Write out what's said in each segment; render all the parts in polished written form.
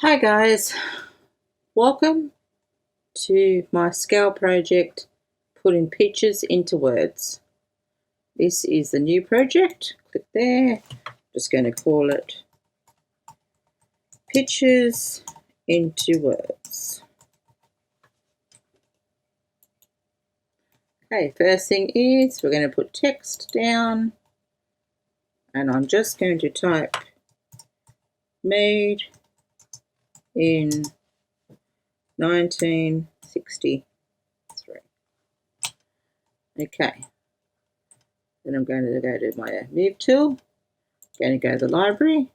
Hi guys, welcome to my Scal project, putting pictures into words. This is the new project. Click there. Just going to call it Pictures into Words. Okay, first thing is we're going to put text down, and I'm just going to type made in 1963. Okay, then I'm going to go to my move tool, going to go to the library.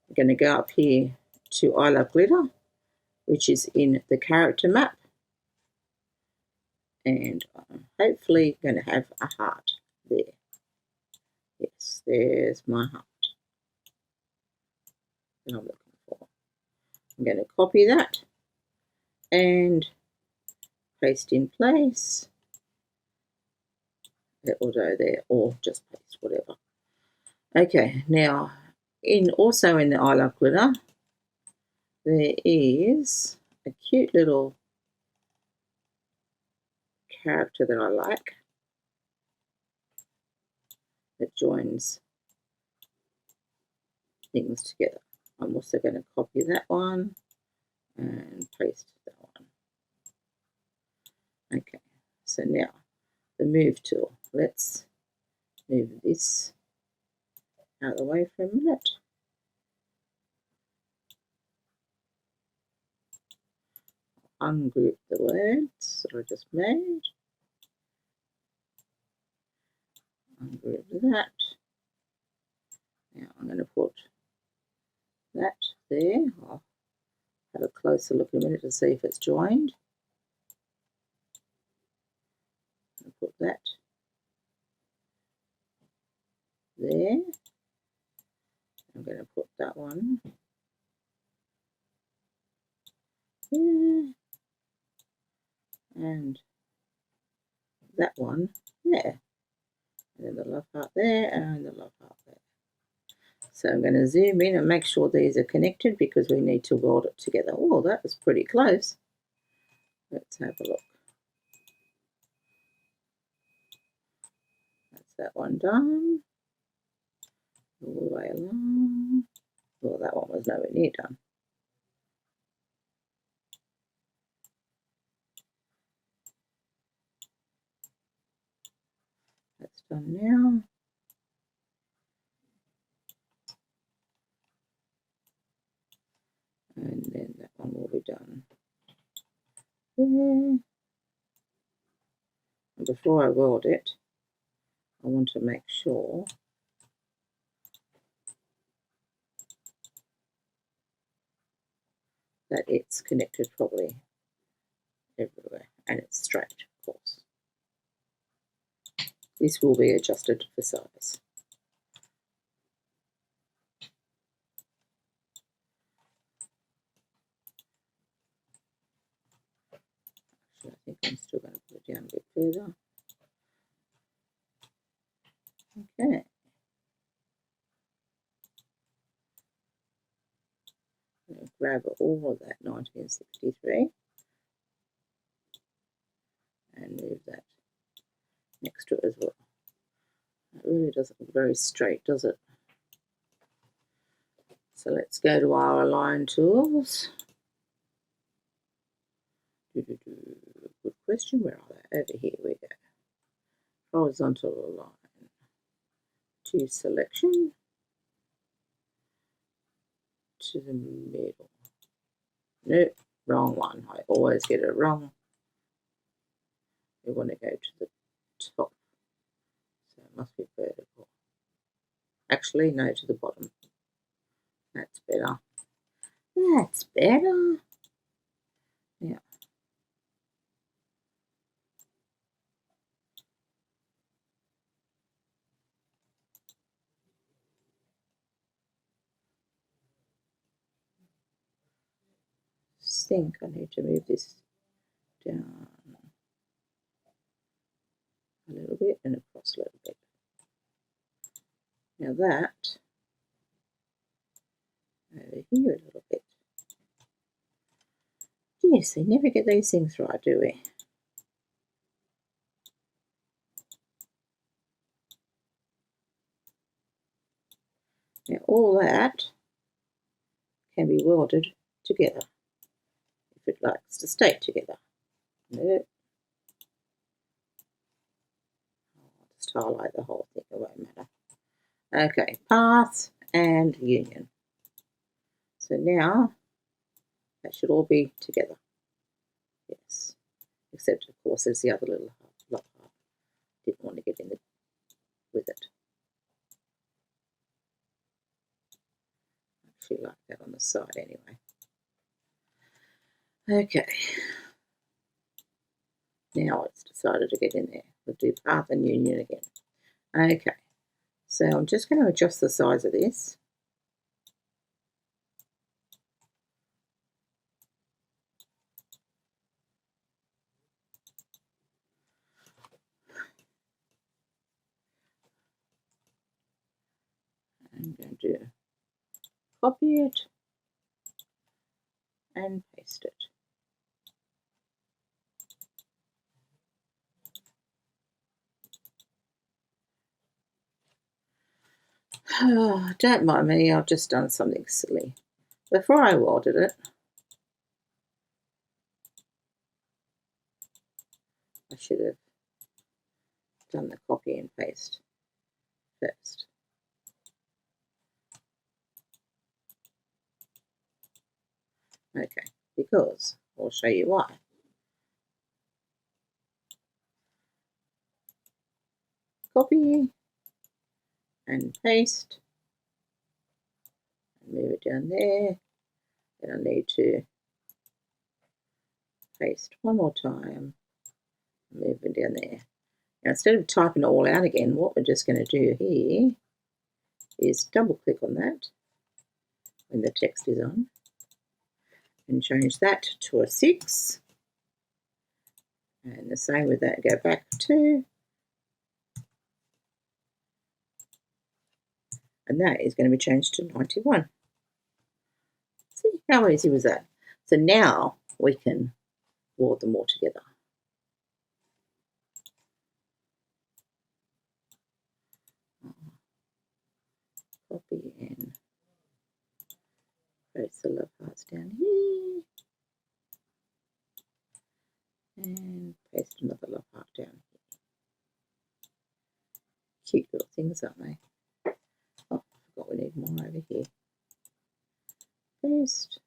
I'm going to go up here to I Love Glitter, which is in the character map, and I'm hopefully going to have a heart there. Yes, there's my heart that I'm looking for. I'm going to copy that and paste in place. It will go there, or just paste whatever. Okay, now also in the I Love Glitter, there is a cute little character that I like that joins things together. I'm also going to copy that one and paste that one. Okay, so now the move tool. Let's move this out of the way for a minute. Ungroup the words that I just made. Ungroup that. Now I'm going to put that there. I'll have a closer look in a minute to see if it's joined. I'll put that there. I'm going to put that one there, and that one there, and then the love heart there, and the love heart there. So I'm going to zoom in and make sure these are connected because we need to weld it together. Oh, that was pretty close. Let's have a look. That's that one done. All the way along. Well, that one was nowhere near done. That's done now. And then that one will be done there. And before I weld it, I want to make sure that it's connected properly everywhere, and it's straight, of course. This will be adjusted for size. Actually, I think I'm still going to put it down a bit further. Okay. I'm going to grab all of that 1963 and move that next to it as well. It really doesn't look very straight, does it? So let's go to our align tools. Good question. Where are they? Over here we go. Horizontal align to selection to the middle. Nope, wrong one. I always get it wrong. We want to go to the top. So it must be vertical. Actually, no, to the bottom. That's better. That's better. Yeah. Think I need to move this down a little bit and across a little bit. Now that over here a little bit. Yes, we never get these things right, do we? Now all that can be welded together if it likes to stay together. No. I'll just highlight the whole thing, it won't matter. Okay, path and union. So now that should all be together. Yes, except of course there's the other little lot part. Didn't want to get in with it. Actually like that on the side anyway. Okay. Now it's decided to get in there. We'll do path and union again. Okay. So I'm just going to adjust the size of this. I'm going to copy it and paste it. Oh, don't mind me, I've just done something silly. Before I welded it, I should have done the copy and paste first. Okay, because I'll show you why. Copy and paste. And move it down there. Then I need to paste one more time. Move it down there. Now instead of typing it all out again, what we're just going to do here is double click on that when the text is on and change that to a 6. And the same with that, go back 2. And that is going to be changed to 91. See, how easy was that? So now we can weld them all together. Copy and paste the little parts down here. And paste another little part down here. Cute little things, aren't they? Oh, I forgot we need more over here. Paste.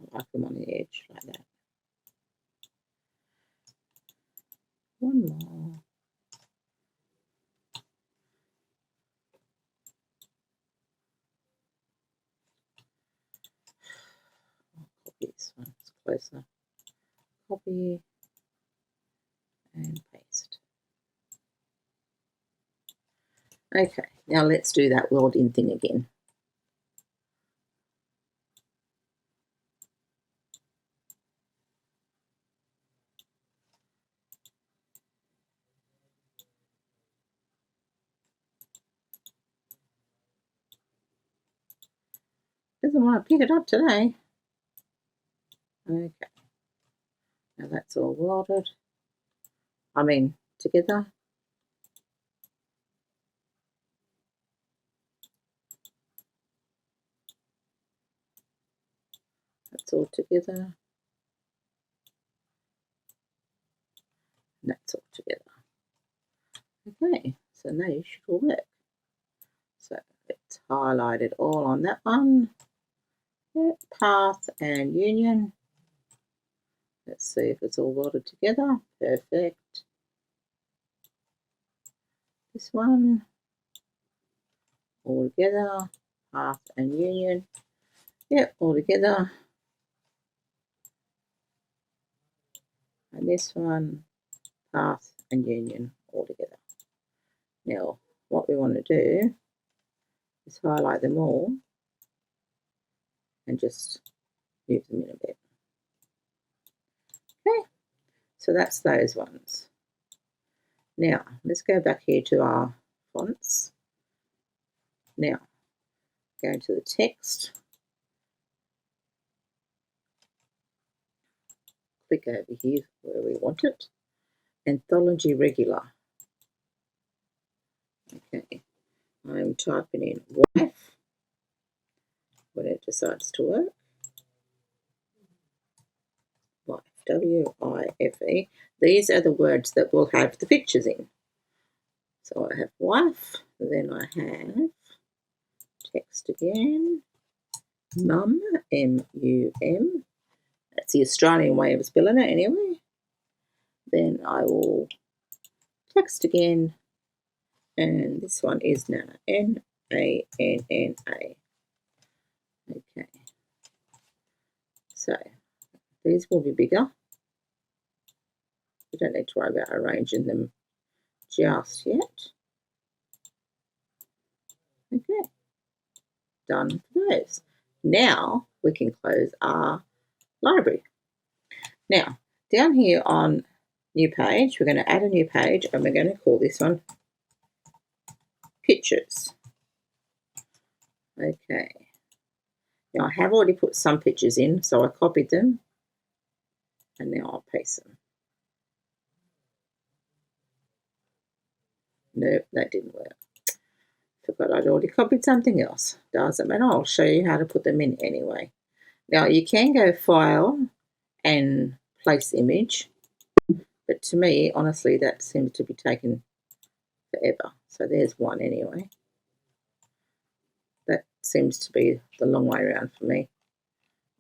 I like them on the edge like that. One more. I'll copy this one, it's closer. Copy and paste. Okay, now let's do that welding thing again. Doesn't want to pick it up today. Okay, now that's all welded. I mean, together. That's all together. And that's all together. Okay, so now you should all work. So let's highlight it all on that one. Yep, path and union. Let's see if it's all welded together. Perfect. This one, all together. Path and union. Yep, all together. And this one, path and union, all together. Now, what we want to do is highlight them all and just move them in a bit. Okay, so that's those ones. Now, let's go back here to our fonts. Now, go into the text. Click over here where we want it. Anthology regular. Okay, I'm typing in wife when it decides to work. Wife, W-I-F-E. These are the words that will have the pictures in. So I have wife, then I have text again, mum, M-U-M. That's the Australian way of spelling it anyway. Then I will text again, and this one is Nana, N-A-N-N-A. Okay, so these will be bigger. We don't need to worry about arranging them just yet. Okay, done for those. Now we can close our library. Now, down here on new page, we're going to add a new page, and we're going to call this one Pictures. Okay. Now, I have already put some pictures in, so I copied them, and now I'll paste them. Nope, that didn't work. Forgot I'd already copied something else. Doesn't matter, I'll show you how to put them in anyway. Now, you can go File and Place Image, but to me, honestly, that seems to be taking forever. So there's one anyway. That seems to be the long way around for me,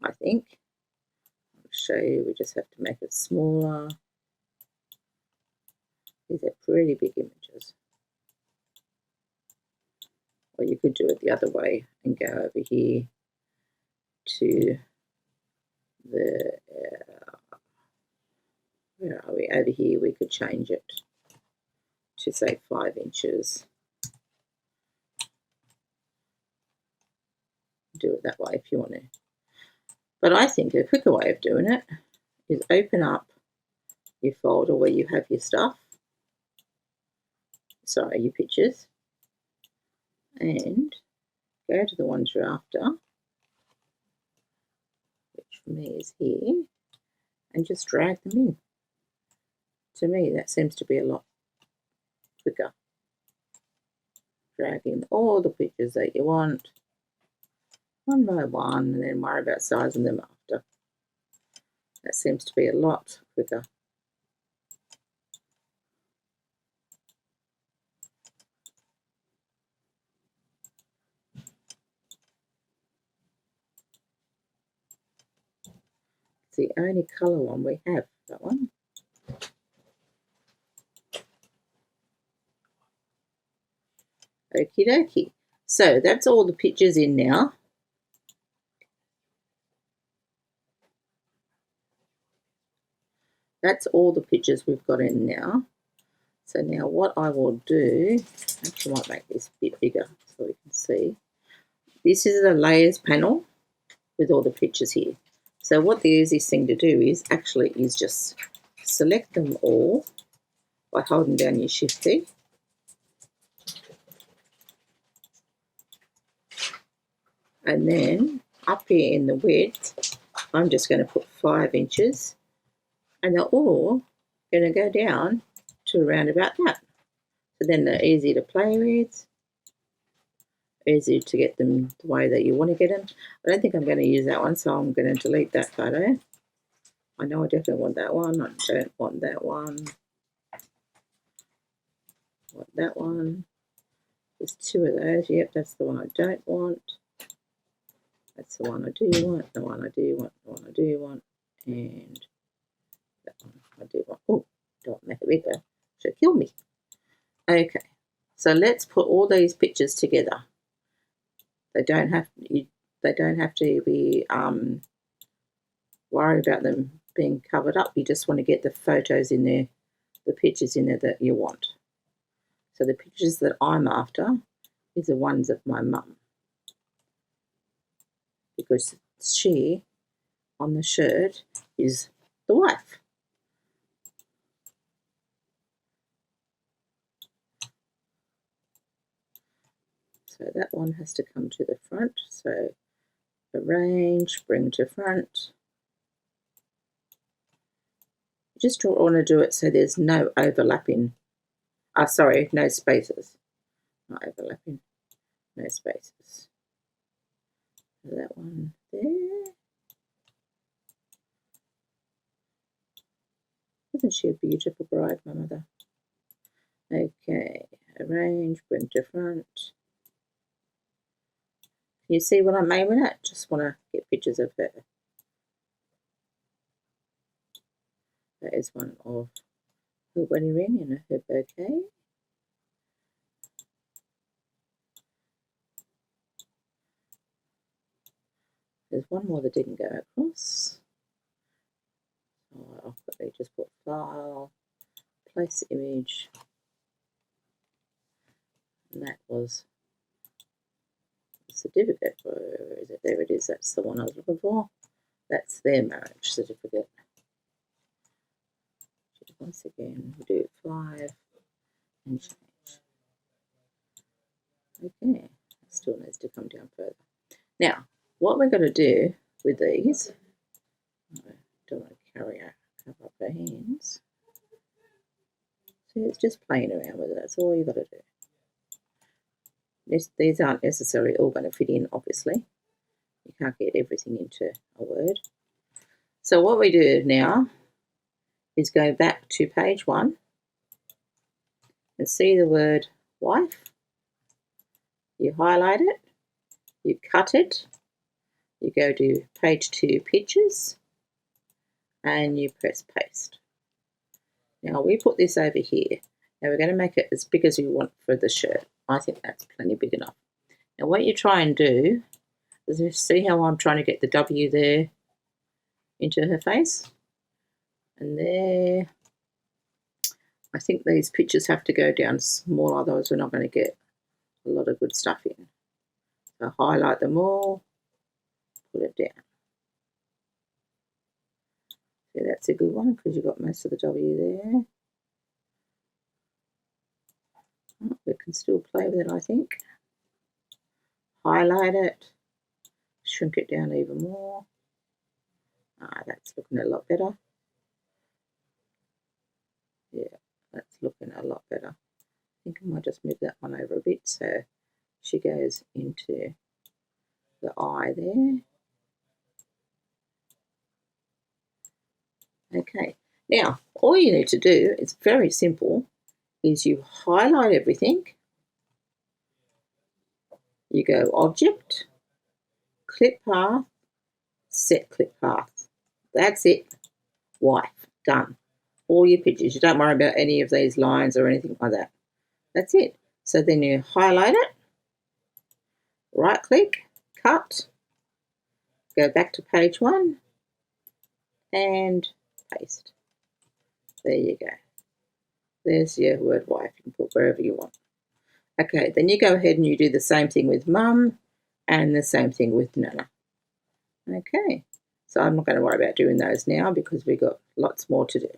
I think. I'll show you, we just have to make it smaller. These are pretty big images. Or you could do it the other way and go over here to the, where are we? Over here, we could change it to say 5 inches. Do it that way if you want to. But I think a quicker way of doing it is open up your folder where you have your stuff. Sorry, your pictures. And go to the ones you're after, which for me is here, and just drag them in. To me, that seems to be a lot quicker. Drag in all the pictures that you want, one by one, and then worry about sizing them after. That seems to be a lot quicker. It's the only colour one we have, that one. Okie dokie. So that's all the pictures in now. That's all the pictures we've got in now. So now what I will do, actually might make this a bit bigger so we can see. This is the layers panel with all the pictures here. So what the easiest thing to do is just select them all by holding down your shift key. And then up here in the width, I'm just going to put 5 inches, and they're all going to go down to around about that. So then they're easy to play with, easy to get them the way that you want to get them. I don't think I'm going to use that one, so I'm going to delete that photo. I know I definitely want that one. I don't want that one. I want that one. There's 2 of those. Yep, that's the one I don't want. That's the one I do want, the one I do want, the one I do want, and that one I do want. Oh, don't make it bigger. She'll kill me. Okay, so let's put all these pictures together. They don't have to be worried about them being covered up. You just want to get the photos in there, the pictures in there that you want. So the pictures that I'm after is the ones of my mum, because she, on the shirt, is the wife. So that one has to come to the front. So arrange, bring to front. You just want to do it so there's no overlapping. Sorry, no spaces. Not overlapping, no spaces. That one there. Isn't she a beautiful bride, my mother? Okay, arrange, bring to front. Can you see what I made with it? Just want to get pictures of her. That is one of her wedding ring and her bouquet. There's one more that didn't go across. I'll quickly just put file, place image, and that was the certificate. Where is it? There it is. That's the one I was looking for. That's their marriage certificate. Once again, we'll do 5 and change. Okay, it still needs to come down further. Now, what we're going to do with these, I don't want to cover up our hands. So it's just playing around with it. That's all you've got to do. These aren't necessarily all going to fit in, obviously. You can't get everything into a word. So what we do now is go back to page 1 and see the word wife. You highlight it, you cut it, you go to page 2 pictures, and you press paste. Now we put this over here. Now we're going to make it as big as you want for the shirt. I think that's plenty big enough. Now what you try and do is, you see how I'm trying to get the W there into her face? And there, I think these pictures have to go down small, otherwise we're not going to get a lot of good stuff in. So highlight them all, put it down. Yeah, that's a good one because you've got most of the W there. Oh, we can still play with it, I think. Highlight it, shrink it down even more. That's looking a lot better. Yeah, that's looking a lot better. I think I might just move that one over a bit so she goes into the eye there. Okay, now all you need to do, it's very simple, is you highlight everything, you go Object, Clip Path, Set Clip Path. That's it. Wife. Done. All your pictures. You don't worry about any of these lines or anything like that. That's it. So then you highlight it, right click, cut, go back to page 1 and paste. There you go. There's your word wife. You can put wherever you want. Okay, then you go ahead and you do the same thing with mum and the same thing with nana. Okay, so I'm not going to worry about doing those now because we've got lots more to do.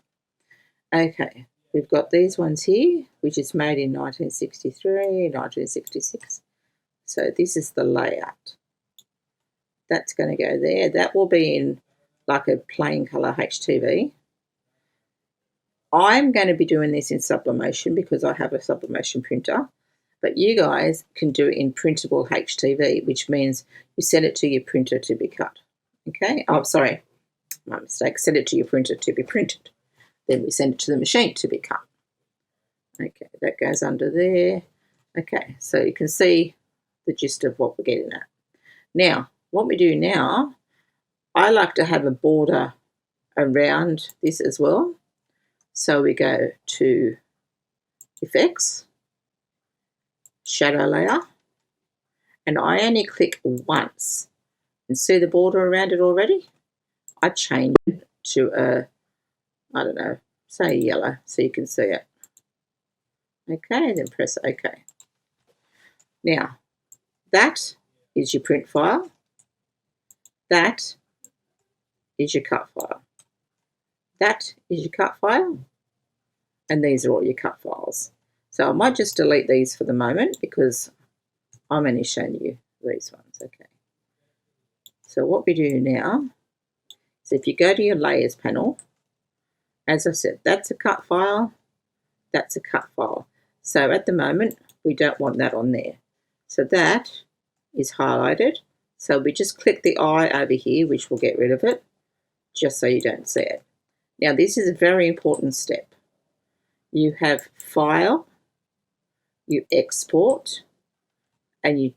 Okay, we've got these ones here, which is made in 1963, 1966. So this is the layout. That's going to go there. That will be in like a plain colour HTV. I'm going to be doing this in sublimation because I have a sublimation printer, but you guys can do it in printable HTV, which means you send it to your printer to be cut. Okay, oh, sorry, my mistake. Send it to your printer to be printed. Then we send it to the machine to be cut. Okay, that goes under there. Okay, so you can see the gist of what we're getting at. Now, what we do now, I like to have a border around this as well. So we go to Effects, Shadow Layer, and I only click once. And see the border around it already? I change it to a, I don't know, say yellow so you can see it. Okay, then press OK. Now, that is your print file. That is your cut file. That is your cut file. And these are all your cut files. So I might just delete these for the moment because I'm only showing you these ones, okay. So what we do now is if you go to your layers panel, as I said, that's a cut file, that's a cut file. So at the moment, we don't want that on there. So that is highlighted. So we just click the eye over here, which will get rid of it, just so you don't see it. Now this is a very important step. You have File, you export, and you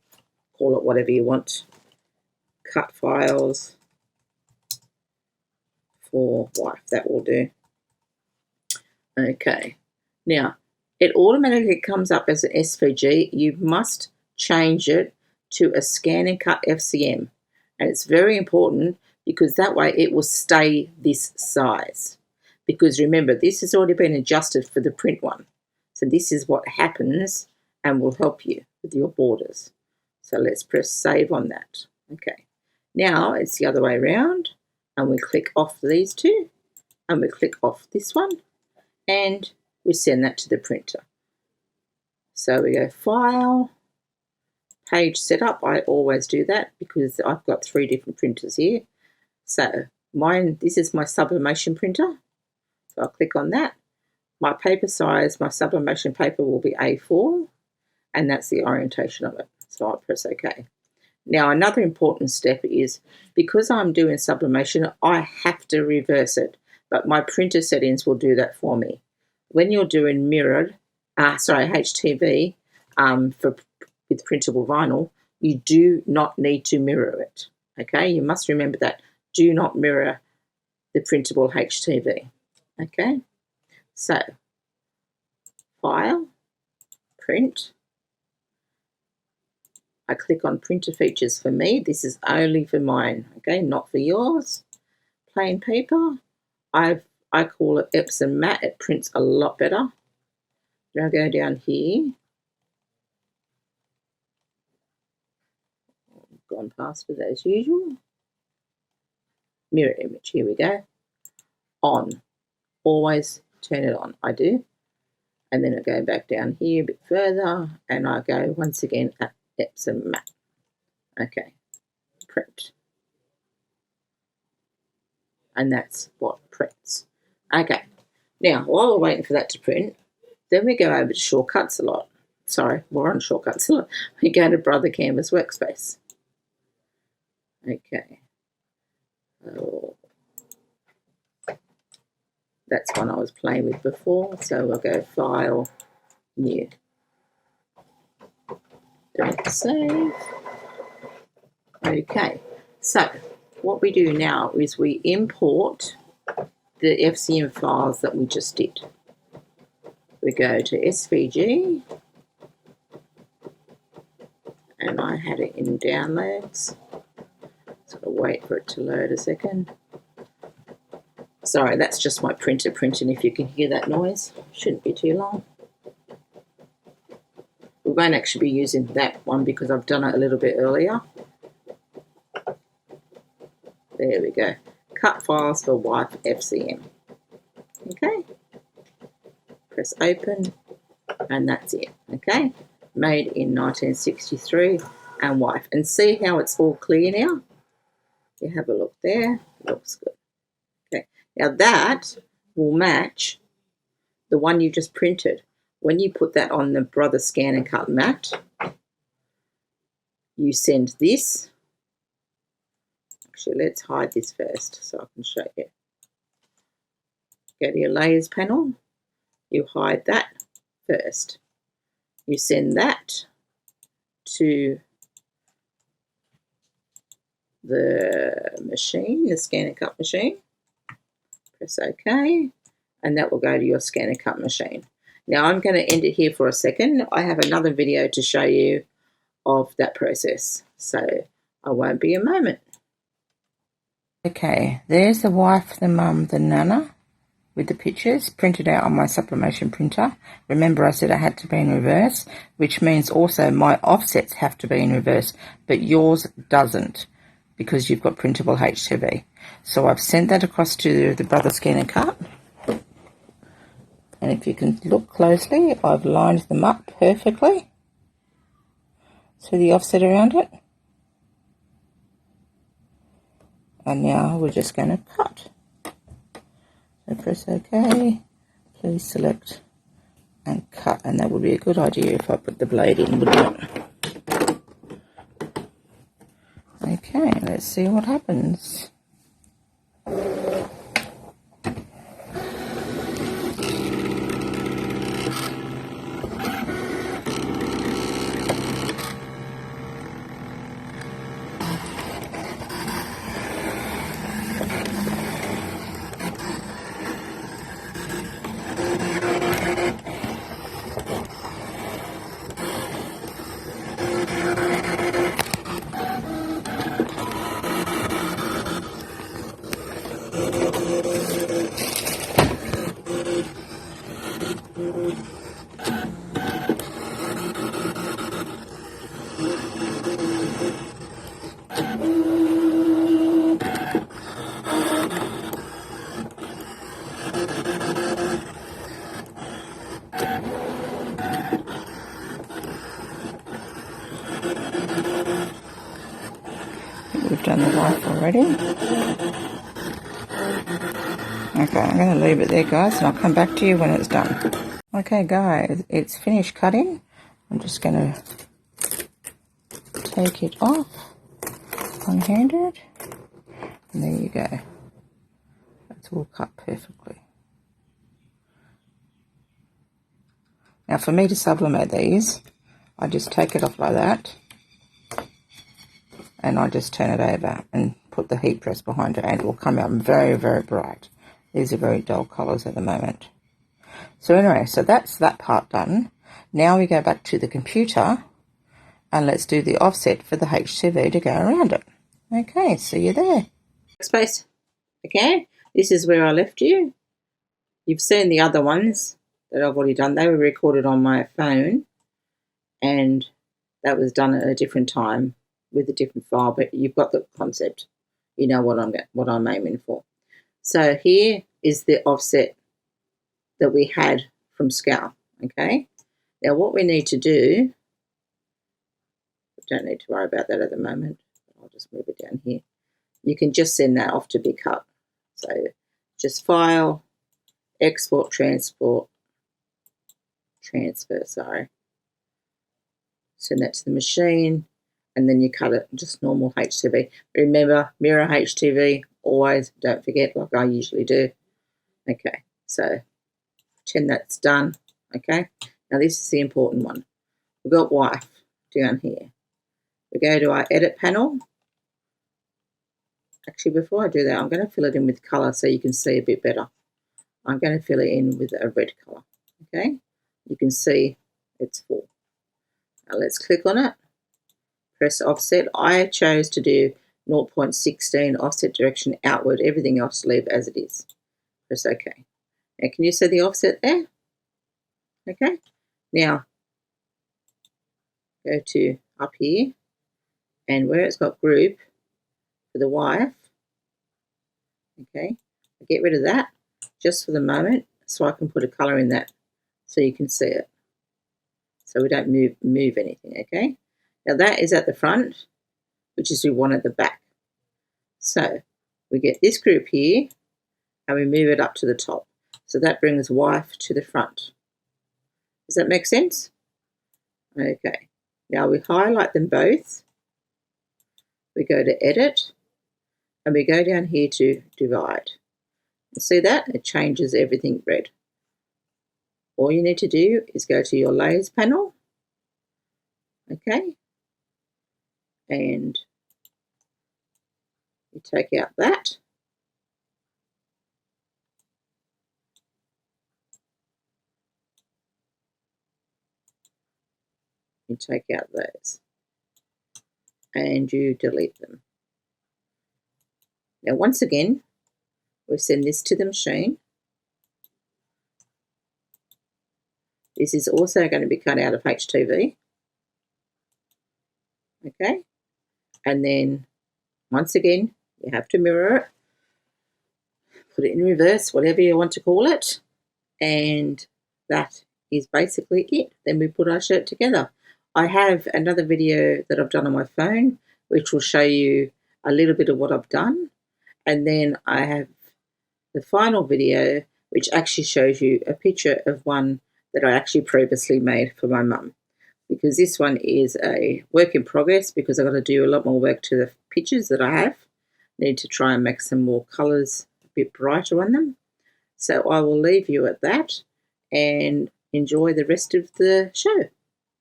call it whatever you want. Cut files for wife, that will do. Okay, now it automatically comes up as an SVG. You must change it to a scan and cut FCM, and it's very important because that way it will stay this size. Because remember, this has already been adjusted for the print one, so this is what happens and will help you with your borders. So let's press save on that. Okay, now it's the other way around, and we click off these two, and we click off this one, and we send that to the printer. So we go File, Page Setup. I always do that because I've got 3 different printers here. So this is my sublimation printer. So I'll click on that. My paper size, my sublimation paper will be A4, and that's the orientation of it. So I'll press OK. Now another important step is, because I'm doing sublimation, I have to reverse it, but my printer settings will do that for me. When you're doing HTV with printable vinyl, you do not need to mirror it. Okay, you must remember that. Do not mirror the printable HTV. Okay, so File, Print. I click on printer features for me. This is only for mine, okay, not for yours. Plain paper. I call it Epson matte. It prints a lot better. Now go down here. I've gone past it as usual. Mirror image. Here we go. On. Always turn it on. I do. And then I go back down here a bit further, and I go once again at Epson matte. Okay, print. And that's what prints. Okay, now while we're waiting for that to print, then we go over to shortcuts a lot. Sorry, we're on shortcuts a lot. We go to Brother CanvasWorkspace. Okay. Oh, that's one I was playing with before, so we'll go File, New. Don't save. Okay, so what we do now is we import the FCM files that we just did. We go to SVG, and I had it in downloads. Just gotta wait for it to load a second. Sorry, that's just my printer printing, if you can hear that noise. Shouldn't be too long. We won't actually be using that one because I've done it a little bit earlier. There we go. Cut files for wife FCM. Okay. Press open, and that's it. Okay. Made in 1963 and wife. And see how it's all clear now? You have a look there. Looks good. Okay. Now that will match the one you just printed. When you put that on the Brother Scan and Cut mat, you send this. Actually, let's hide this first so I can show you. Go to your layers panel. You hide that first. You send that to the machine, the Scan and Cut machine. Press OK, and that will go to your Scan and Cut machine. Now I'm going to end it here for a second. I have another video to show you of that process, so I won't be a moment. Okay, there's the wife, the mum, the nana with the pictures printed out on my sublimation printer. Remember I said I had to be in reverse, which means also my offsets have to be in reverse, but yours doesn't because you've got printable HTV. So I've sent that across to the Brother Scan and Cut. And if you can look closely, I've lined them up perfectly. See the offset around it? And now we're just going to cut. So press OK. Please select and cut. And that would be a good idea if I put the blade in, wouldn't it? Okay, let's see what happens. We've done the wife already. Okay, I'm going to leave it there, guys, and I'll come back to you when it's done. Okay, guys, it's finished cutting. I'm just going to take it off one-handed, and there you go. That's all cut perfectly. Now, for me to sublimate these, I just take it off like that, and I just turn it over and put the heat press behind it, and it will come out very, very bright. These are very dull colours at the moment. So anyway, so that's that part done. Now we go back to the computer, and let's do the offset for the HTV to go around it. Okay, see you there. Workspace. Okay, this is where I left you. You've seen the other ones that I've already done. They were recorded on my phone, and that was done at a different time with a different file, but you've got the concept. You know what I'm aiming for. So here is the offset that we had from Scal. Okay, now what we need to do, we don't need to worry about that at the moment. I'll just move it down here. You can just send that off to be cut. So just file, export, transfer, sorry. Send that to the machine, and then you cut it just normal HTV. Remember, mirror HTV, always, don't forget, like I usually do. Okay, so pretend that's done. Okay, now this is the important one. We've got wife down here. We go to our edit panel. Actually, before I do that, I'm going to fill it in with colour so you can see a bit better. I'm going to fill it in with a red colour. Okay, you can see it's full. Now let's click on it. Press offset. I chose to do 0.16 offset direction outward. Everything else leave as it is. Press OK. Now can you see the offset there? Okay. Now go to up here, and where it's got group for the wife. Okay. I'll get rid of that just for the moment so I can put a colour in that so you can see it. So we don't move anything. Okay. Now that is at the front, which is we want at the back. So we get this group here, and we move it up to the top. So that brings wife to the front. Does that make sense? Okay. Now we highlight them both. We go to edit, and we go down here to divide. See that? It changes everything red. All you need to do is go to your layers panel. Okay. And you take out that. You take out those. And you delete them. Now once again, we send this to the machine. This is also going to be cut out of HTV. Okay. And then once again, you have to mirror it, put it in reverse, whatever you want to call it, and that is basically it. Then we put our shirt together. I have another video that I've done on my phone, which will show you a little bit of what I've done. And then I have the final video, which actually shows you a picture of one that I actually previously made for my mum. Because this one is a work in progress, because I've got to do a lot more work to the pictures that I have. Need to try and make some more colours a bit brighter on them. So I will leave you at that and enjoy the rest of the show.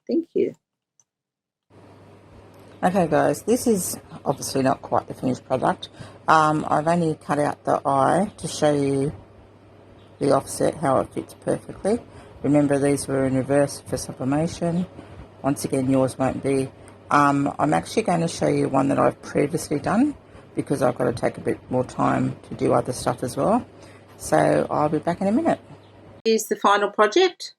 Thank you. Okay guys, this is obviously not quite the finished product. I've only cut out the eye to show you the offset, how it fits perfectly. Remember, these were in reverse for sublimation. Once again, yours won't be. I'm actually going to show you one that I've previously done, because I've got to take a bit more time to do other stuff as well. So I'll be back in a minute. Here's the final project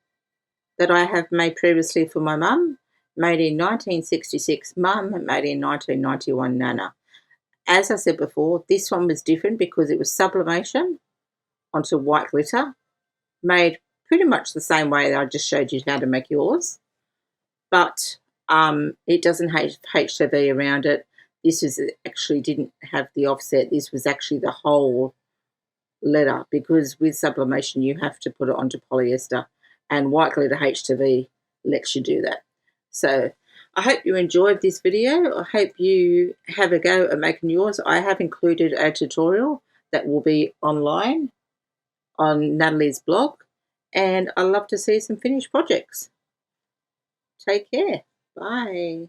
that I have made previously for my mum. Made in 1966 mum, made in 1991 nana. As I said before, this one was different because it was sublimation onto white glitter, made pretty much the same way that I just showed you how to make yours, but it doesn't have HTV around it. This is actually didn't have the offset. This was actually the whole letter, because with sublimation you have to put it onto polyester, and white glitter HTV lets you do that. So I hope you enjoyed this video. I hope you have a go at making yours. I have included a tutorial that will be online on Natalie's blog, and I love to see some finished projects. Take care. Bye.